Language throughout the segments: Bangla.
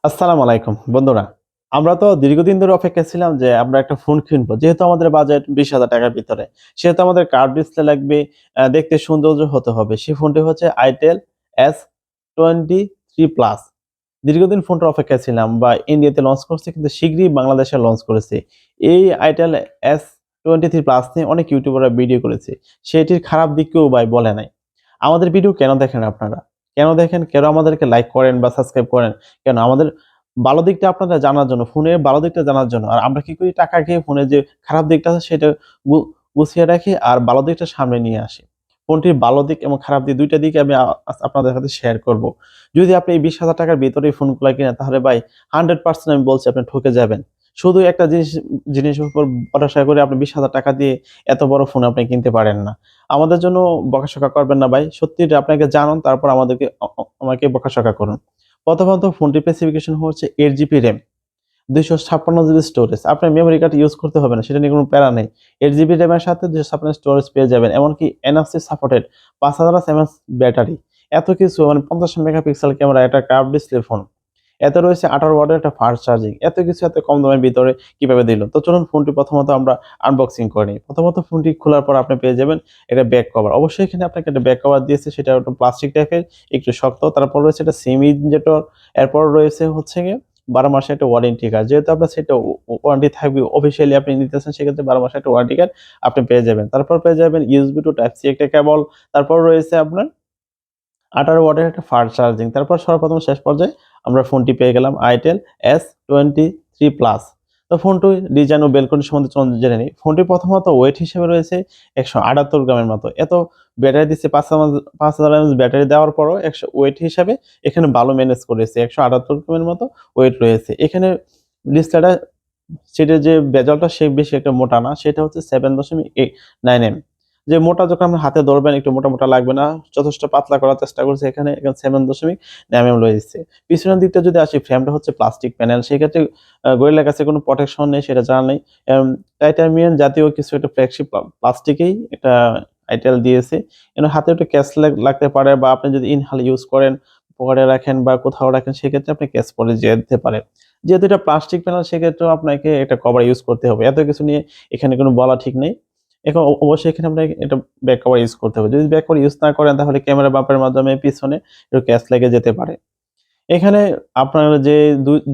আসসালামু আলাইকুম বন্ধুরা। আমরা তো দীর্ঘদিন ধরে অপেক্ষায় ছিলাম যে আমরা একটা ফোন কিনবো। যেহেতু আমাদের বাজেট ৳২০,০০০ টাকার ভিতরে। সেহেতু আমাদের কার্ভ ডিসপ্লে লাগবে, দেখতে সৌন্দর্য হতে হবে। সেই ফোনটি হচ্ছে Itel S23 Plus। দীর্ঘদিন ফোনটার অপেক্ষায় ছিলাম বা ইন্ডিয়াতে লঞ্চ করছে কিন্তু শীঘ্রই বাংলাদেশে লঞ্চ করেছে। এই Itel S23 Plus নিয়ে অনেক ইউটিউবাররা ভিডিও করেছে। সেটির খারাপ দিক কেউ ভাই বলে নাই। আমাদের ভিডিও কেন দেখেন আপনারা? কেন দেখেন? কেন আমাদেরকে লাইক করেন বা সাবস্ক্রাইব করেন? কেন? আমাদের ভালো দিকটা আপনারা জানার জন্য, ফোনের ভালো দিকটা জানার জন্য। আর আমরা কি করি? টাকা খেয়ে ফোনের যে খারাপ দিকটা আছে সেটা গু গুছিয়ে রাখি আর ভালো দিকটা সামনে নিয়ে আসি। ফোনটির ভালো দিক এবং খারাপ দিক ২ টা দিক আমি আপনাদের সাথে শেয়ার করব। যদি আপনি এই ৳২০,০০০ টাকার ভিতরে এই ফোনগুলা কিনেন তাহলে ভাই 100% আমি বলছি আপনি ঠকে যাবেন। শুধু একটা জিনিসের উপর ভরসা করে আপনি ৳২০,০০০ টাকা দিয়ে এত বড় ফোন আপনি কিনতে পারেন না। আমাদের জন্য বকাঝকা করবেন না ভাই। সত্যি এটা আপনাকে জানান তারপর আমাকে বকাঝকা করুন। প্রথমত ফোনটির স্পেসিফিকেশন হচ্ছে 8 জিবি RAM, 256 জিবি স্টোরেজ। আপনার মেমোরি কার্ড ইউজ করতে হবে না, সেটা নিয়ে কোনো প্যারা নেই। 8 জিবি RAM এর সাথে 256 স্টোরেজ পেয়ে যাবেন। এমনকি NFC সাপোর্টেড 5000 mAh ব্যাটারি। এত কিছু মানে 50 মেগাপিক্সেল ক্যামেরা, একটা কার্ভ ডিসপ্লে ফোন। এতে রয়েছে 18 ওয়াটের একটা ফাস্ট চার্জিং। এত কিছু এত কম দামের ভিতরে কিভাবে দিল? তো চলুন ফোনটি প্রথমত আমরা আনবক্সিং করে নিই। প্রথমত ফোনটি খোলার পর আপনি পেয়ে যাবেন একটা ব্যাক কভার। অবশ্যই এখানে আপনাকে একটা ব্যাক কভার দিয়েছে, সেটা একটু প্লাস্টিক টাইপের, একটু শক্ত। তারপর রয়েছে একটা সিম ইনজেক্টর। এরপর রয়েছে হচ্ছে গিয়ে 12 মাসের একটা ওয়ারেন্টি কার্ড। যেহেতু আপনার সেটা ওয়ারেন্টি থাকবে, অফিসিয়ালি আপনি নিতেছেন, সেক্ষেত্রে 12 মাসের একটা ওয়ারেন্টি কার্ড আপনি পেয়ে যাবেন। তারপর পেয়ে যাবেন USB টু টাইপ সি একটা কেবল। তারপর রয়েছে আপনার 18 ওয়াটের একটা ফাস্ট চার্জিং। তারপর সর্বপ্রথম শেষ পর্যায়ে আমরা ফোনটি পেয়ে গেলাম Itel S23 Plus। তো ফোনটির ডিজাইন ও বেলকনি সম্বন্ধে চলুন জেনে নিই। ফোনটি প্রথমত ওয়েট হিসেবে রয়েছে 178 গ্রামের মতো। এত ব্যাটারি দিচ্ছে 5000 mAh ব্যাটারি দেওয়ার পরও ওয়েট হিসাবে এখানে ভালো ম্যানেজ করেছে। 178 গ্রামের মতো ওয়েট রয়েছে। এখানে ডিসপ্লেটা সেটার যে বেজলটা সে বেশি একটা মোটা না। সেটা হচ্ছে 7.9 এম। যে মোটা যখন আপনি হাতে ধরবেন একটু মোটা, মোটা লাগবে না। যথেষ্ট পাতলা করার চেষ্টা করেছে এখানে 7.9 এম রয়েছে। পিছনের দিকটা যদি আসি, ফ্রেমটা হচ্ছে প্লাস্টিক প্যানেল। সেক্ষেত্রে গরিলা গ্লাসের কোনো প্রটেকশন নেই, সেটা জানা নেই। টাইটানিয়াম জাতীয় কিছু একটা ফ্ল্যাগশিপ প্লাস্টিকেই এটা Itel দিয়েছে। হাতে একটু ক্যাচ লাগতে পারে বা আপনি যদি ইনহেল ইউজ করেন, পকেটে রাখেন বা কোথাও রাখেন, সেক্ষেত্রে আপনি ক্যাচ পড়ে যেতে পারে। যেহেতু এটা প্লাস্টিক প্যানেল সেক্ষেত্রেও আপনাকে একটা কভার ইউজ করতে হবে। এত কিছু নিয়ে এখানে কোনো বলা ঠিক নেই। এখন অবশ্যই এখানে আপনাকে এটা ব্যাক কভার ইউজ করতে হবে। যদি ব্যাক কভার ইউজ না করেন তাহলে ক্যামেরা বাম্পারের মাধ্যমে পিছনে একটু ক্যাচ লেগে যেতে পারে। এখানে আপনার যে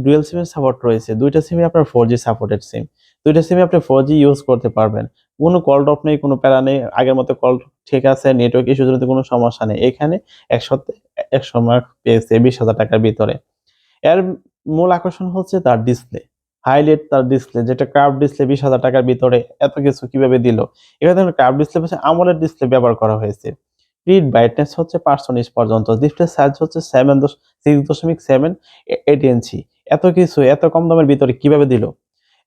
ডুয়াল সিমের সাপোর্ট রয়েছে, ২ টা সিমই আপনার 4G সাপোর্টেড সিম। ২ টা সিমই আপনি 4G ইউজ করতে পারবেন। কোনো কল ড্রপ নেই, কোনো প্যারা নেই। আগের মতো কল ঠিক আছে, নেটওয়ার্ক ইস্যু জনিত কোনো সমস্যা নেই। এখানে ১০০ মার্ক পেয়েছে ৳২০,০০০ টাকার ভিতরে। এর মূল আকর্ষণ হচ্ছে তার ডিসপ্লে। হাইলাইট তার ডিসপ্লে, যেটা কার্ভ ডিসপ্লে ৳২০,০০০ টাকার ভিতরে এত কিছু কিভাবে দিল? এখানে দেখুন কার্ভ ডিসপ্লে পাশে AMOLED ডিসপ্লে ব্যবহার করা হয়েছে। পিট ব্রাইটনেস হচ্ছে ৫১৯ পর্যন্ত। ডিসপ্লে সাইজ হচ্ছে 6.7 ইঞ্চি। এত কিছু এত কম দামের ভিতরে কিভাবে দিল?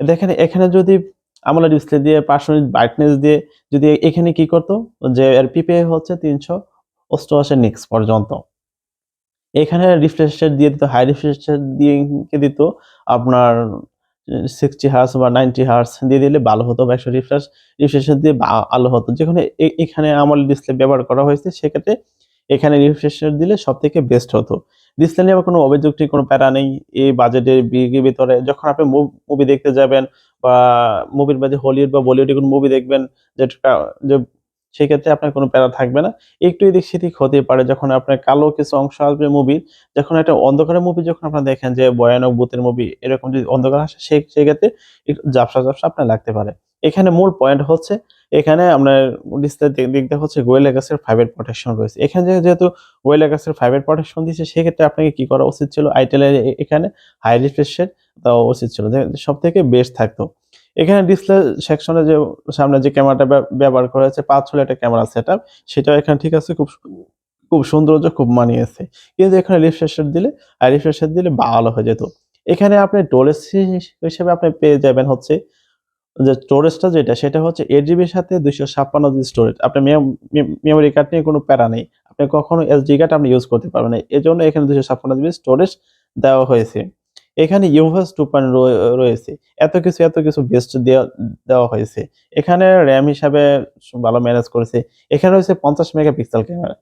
দেখেন এখানে যদি AMOLED ডিসপ্লে দিয়ে ৫১৯ ব্রাইটনেস দিয়ে যদি এখানে কি করত? যে এর পিপিআই হচ্ছে ৩৮৮ নিক্স পর্যন্ত। এখানে রিফ্রেশ রেট দিয়ে দিত, হাই রিফ্রেশ রেট দিয়ে দিত আপনার 60 হার্টজ বা 90 হার্টজ দিয়ে দিলে ভালো হতো বা ১০০ রিফ্রেশ রেট দিয়ে ভালো হতো। যেখানে এখানে AMOLED ডিসপ্লে ব্যবহার করা হয়েছে, সেক্ষেত্রে এখানে রিফ্রেশ রেট দিলে সবথেকে বেস্ট হতো। ডিসপ্লে নিয়ে আমার কোনো অভিযোগ নেই, কোনো প্যারা নেই। এই বাজেটের ভিতরে যখন আপনি মুভি দেখতে যাবেন বা মুভির বাদে হলিউড বা বলিউডে কোনো মুভি দেখবেন, যেটা যে সেক্ষেত্রে আপনার কোনো প্যারা থাকবে না। একটু এদিক-সেদিক হতেই পারে যখন আপনার কালো কিছু অংশ আসবে মুভির, যখন একটা অন্ধকারের মুভি যখন আপনারা দেখেন যে ভয়ানক ভূতের মুভি এরকম যদি অন্ধকার আসে সেক্ষেত্রে একটু ঝাপসা, ঝাপসা আপনার লাগতে পারে। এখানে মূল পয়েন্ট হচ্ছে এখানে আপনার ডিসপ্লের দিকটা হচ্ছে গোয়েলা গ্লাসের ফাইবার প্রোটেকশন রয়েছে। এখানে যেহেতু গোয়েলা গ্লাসের ফাইবার প্রোটেকশন দিয়েছে, সেক্ষেত্রে আপনাকে কি করা উচিত ছিল? Itel এর এখানে হাই রিফ্রেশ রেট দেওয়া উচিত ছিল। সবথেকে বেস্ট থাকতো। এখানে ডিসপ্লে সেকশনে যে সামনে যে ক্যামেরাটা ব্যবহার করা হয়েছে ৫ হলো একটা ক্যামেরা সেটআপ, সেটাও এখানে ঠিক আছে, খুব সৌন্দর্য খুব মানিয়েছে। কিন্তু এখানে রিফ্রেশ রেট দিলে ভালো হয়ে যেত। এখানে আপনি স্টোরেজ হিসেবে আপনি পেয়ে যাবেন হচ্ছে যে স্টোরেজটা যেটা সেটা হচ্ছে 8 জিবির সাথে 256 জিবি স্টোরেজ। আপনার মেমোরি কার্ড নিয়ে কোনো প্যারা নেই। আপনি কখনো এসডি কার্ড আপনি ইউজ করতে পারবেন না। এজন্য এখানে 256 জিবি স্টোরেজ দেওয়া হয়েছে। এখানে UFS 2.0 রয়েছে। এত কিছু বেস্ট দেওয়া হয়েছে। এখানে RAM হিসাবে ভালো ম্যানেজ করেছে। এখানে রয়েছে 50 মেগাপিক্সেল ক্যামেরা।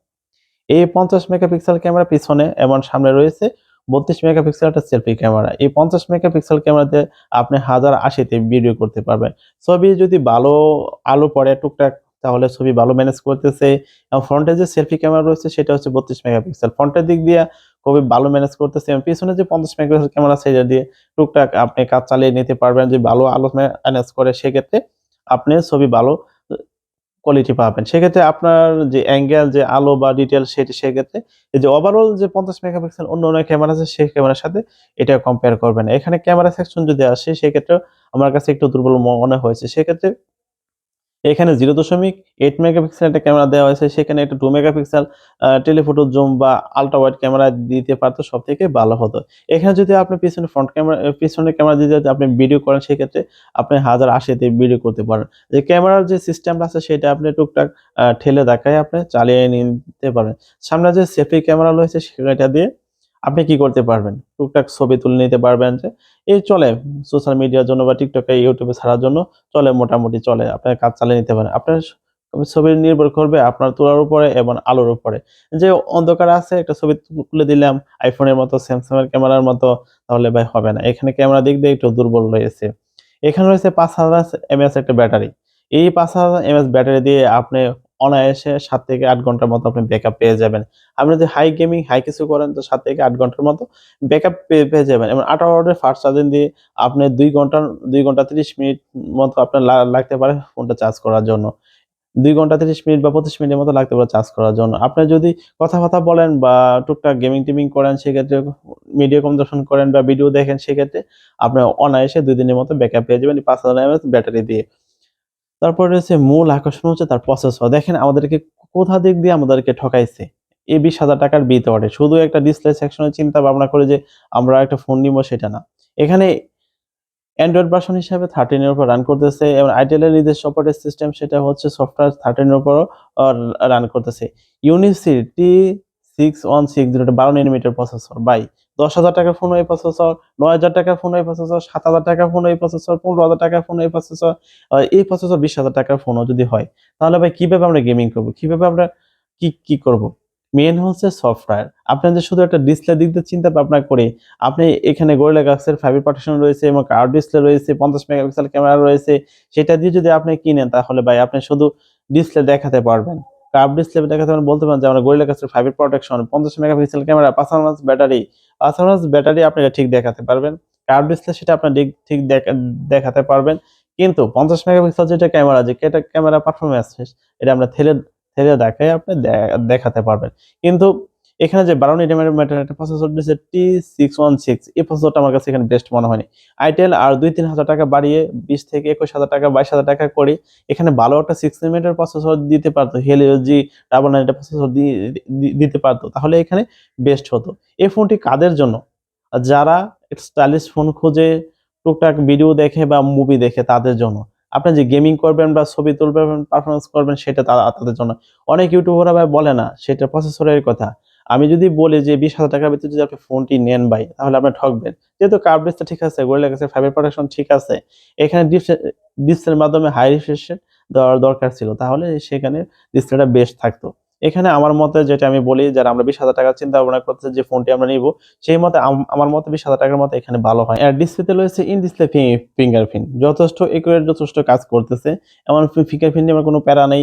এই 50 মেগাপিক্সেল ক্যামেরা পিছনে এবং সামনে রয়েছে 32 মেগাপিক্সেল একটা সেলফি ক্যামেরা। এই 50 মেগাপিক্সেল ক্যামেরাতে আপনি 1080 তে ভিডিও করতে পারবেন। ছবি যদি ভালো আলো পড়ে টুকটাক তাহলে ছবি ভালো ম্যানেজ করতেছে। এবং ফ্রন্টে যে সেলফি ক্যামেরা রয়েছে সেটা হচ্ছে 32 মেগাপিক্সেল। ফ্রন্টের দিক দিয়ে খুবই ভালো ম্যানেজ করতেছে এবং পিছনে যে 50 মেগাপিক্সেল ক্যামেরা সেটা দিয়ে টুকটাক আপনি কাজ চালিয়ে নিতে পারবেন। যে ভালো আলো ম্যানেজ করে সেক্ষেত্রে আপনি ছবি ভালো কোয়ালিটি পাবেন। সেক্ষেত্রে আপনার যে অ্যাঙ্গেল যে আলো বা ডিটেইল সেক্ষেত্রে এই যে ওভারঅল যে 50 মেগাপিক্সেল অন্য ক্যামেরা আছে সেই ক্যামেরার সাথে এটা কম্পেয়ার করবেন। এখানে ক্যামেরা সেকশন যদি আসে সেক্ষেত্রেও আমার কাছে একটু দুর্বল মনে হয়েছে। সেক্ষেত্রে এখানে 0.8 মেগাপিক্সেল একটা ক্যামেরা দেওয়া হয়েছে। সেখানে একটা 2 মেগাপিক্সেল টেলিফটো জুম বা আল্ট্রা ওয়াইড ক্যামেরা দিতে পারতো সবথেকে ভালো হতো। এখানে যদি আপনি পিছনের ক্যামেরা দিয়ে যদি আপনি ভিডিও করেন সেক্ষেত্রে আপনি 1080 তে ভিডিও করতে পারেন। যে ক্যামেরার যে সিস্টেমটা আছে সেটা আপনি টুকটাক ঠেলে দেখায় আপনি চালিয়ে নিতে পারেন। সামনে যে সেলফি ক্যামেরা রয়েছে সেটা দিয়ে আপনি কি করতে পারবেন? টুকটাক ছবি তুলে নিতে পারবেন যে এই চলে সোশ্যাল মিডিয়ার জন্য বা টিকটকে, ইউটিউবে ছাড়ার জন্য চলে মোটামুটি চলে। আপনার কাজ চালিয়ে নিতে পারেন। আপনার ছবি নির্ভর করবে আপনার তোলার উপরে এবং আলোর উপরে। যে অন্ধকার আছে একটা ছবি তুলে দিলাম আইফোনের মতো, স্যামসাং এর ক্যামেরার মতো তাহলে ভাই হবে না। এখানে ক্যামেরা দিক দিয়ে একটু দুর্বল রয়েছে। এখানে রয়েছে 5000 এমএএইচ একটা ব্যাটারি। এই 5000 এমএএইচ ব্যাটারি দিয়ে আপনি অনায়াসে ৭ থেকে ৮ ঘন্টার মতো আপনি ব্যাকআপ পেয়ে যাবেন। আপনি যদি হাই কিছু করেন তো ৭ থেকে ৮ ঘন্টার মতো ব্যাকআপ পেয়ে যাবেন এবং 18 ওয়াটের ফাস্ট চার্জিং দিয়ে আপনি ২ ঘন্টা ৩০ মিনিট মতো আপনার লাগতে পারে ফোনটা চার্জ করার জন্য। ২ ঘন্টা ৩০ মিনিট বা ২৫ মিনিটের মতো লাগতে পারে চার্জ করার জন্য। আপনি যদি কথা বলেন বা টুকটাক গেমিং-টেমিং করেন সেক্ষেত্রে ভিডিও কনজাম্পশন করেন বা ভিডিও দেখেন সেক্ষেত্রে আপনি অনায়াসে ২ দিনের মতো ব্যাকআপ পেয়ে যাবেন এই 5000 এমএএইচ ব্যাটারি দিয়ে। তারপরে রয়েছে মূল আকর্ষণ হচ্ছে তার প্রসেসর। দেখেন আমাদেরকে কোথা দিক দিয়ে আমাদেরকে ঠকাইছে। এই ৳২০,০০০ র ভিতরে। শুধু একটা ডিসপ্লে সেকশনের চিন্তা ভাবনা করে যে আমরা একটা ফোন নিবো সেটা না। এখানে অ্যান্ড্রয়েড ভার্সন হিসাবে 13 এর উপর রান করতেছে এবং Itel এর নিজস্ব অপারেটিং সিস্টেম সেটা হচ্ছে সফটওয়্যার 13 এর উপরও রান করতেছে। ইউনিসি T6160 এটা 12 nanometer প্রসেসর ভাই। ৳১০,০০০ র ফোনও এই প্রসেসর, ৳৯,০০০ র ফোনও এই প্রসেসর, ৳৭,০০০ র ফোনও এই প্রসেসর, ৳১৫,০০০ র ফোনও এই প্রসেসর। এই প্রসেসর ৳২০,০০০ র ফোনও যদি হয়, তাহলে ভাই কিভাবে আমরা গেমিং করব? কিভাবে আমরা কি করব? মেইন হচ্ছে সফটওয়্যার। আপনি যে শুধু একটা ডিসপ্লে দিক দিয়ে চিন্তা ভাবনা করে আপনি এখানে Gorilla Glass এর ফাইবার প্রটেকশন রয়েছে এবং কার্ভ ডিসপ্লে রয়েছে, 50 মেগাপিক্সেল ক্যামেরা রয়েছে। সেটা দিয়ে যদি আপনি কিনেন তাহলে ভাই আপনি শুধু ডিসপ্লে দেখাতে পারবেন। কার্ভ ডিসপ্লে দেখাতে পারেন বলতে পারেন যে আমরা Gorilla Glass এর ফাইবার প্রটেকশন, 50 মেগাপিক্সেল ক্যামেরা, 5000 মাস ব্যাটারি। 5000 মাস ব্যাটারি আপনি এটা ঠিক দেখাতে পারবেন। কার্ভ ডিসপ্লে সেটা আপনার ঠিক দেখাতে পারবেন। কিন্তু 50 মেগাপিক্সেল যেটা ক্যামেরা ক্যামেরা পারফরম্যান্স এটা আমরা ঠেলে দেখায় আপনি দেখাতে পারবেন। কিন্তু এখানে যে 12 nanometer একটা প্রসেসর দিয়েছে T616 এই প্রসেসরটা আমার কাছে এখানে বেস্ট মনে হয়নি। Itel আর ২-৩ হাজার টাকা বাড়িয়ে ২০ থেকে ২১,০০০ টাকা ২২,০০০ টাকা করে এখানে ভালো একটা 6 nanometer প্রসেসর দিতে পারতো। Helio G999 টা প্রসেসর দিতে পারতো। তাহলে এখানে বেস্ট হতো। এই ফোনটি কাদের জন্য? যারা স্টাইলিশ ফোন খোঁজে, টুকটাক ভিডিও দেখে বা মুভি দেখে তাদের জন্য। আপনি যে গেমিং করবেন বা ছবি তুলবেন, পারফরম্যান্স করবেন সেটা তাদের জন্য। অনেক ইউটিউবাররা ভাই বলে না সেটা প্রসেসরের কথা। আমি যদি বলি যে ৳২০,০০০ র ভিতরে যদি আপনি ফোনটি নেন ভাই তাহলে আপনি ঠকবেন। যেহেতু কার্ভ ডিসপ্লে ঠিক আছে, Gorilla Glass ফাইবার প্রোটেকশন ঠিক আছে। এখানে ডিসপ্লের মাধ্যমে হাই রিফ্রেশ দেওয়ার দরকার ছিল। তাহলে সেখানে ডিসপ্লেটা বেস্ট থাকতো। এখানে আমার মতে যেটা আমি বলি যারা আমরা ৳২০,০০০ চিন্তা ভাবনা করতেছি যে ফোনটি আমরা নিবো, সেই মতে আমার মতে ৳২০,০০০ র মতো এখানে ভালো হয়। আর ডিসপ্লেতে রয়েছে ইন ডিসপ্লে ফিঙ্গারপ্রিন্ট যথেষ্ট একুরেট যথেষ্ট কাজ করতেছে। এমন ফিঙ্গারপ্রিন্ট নিয়ে আমার কোনো প্যারা নেই।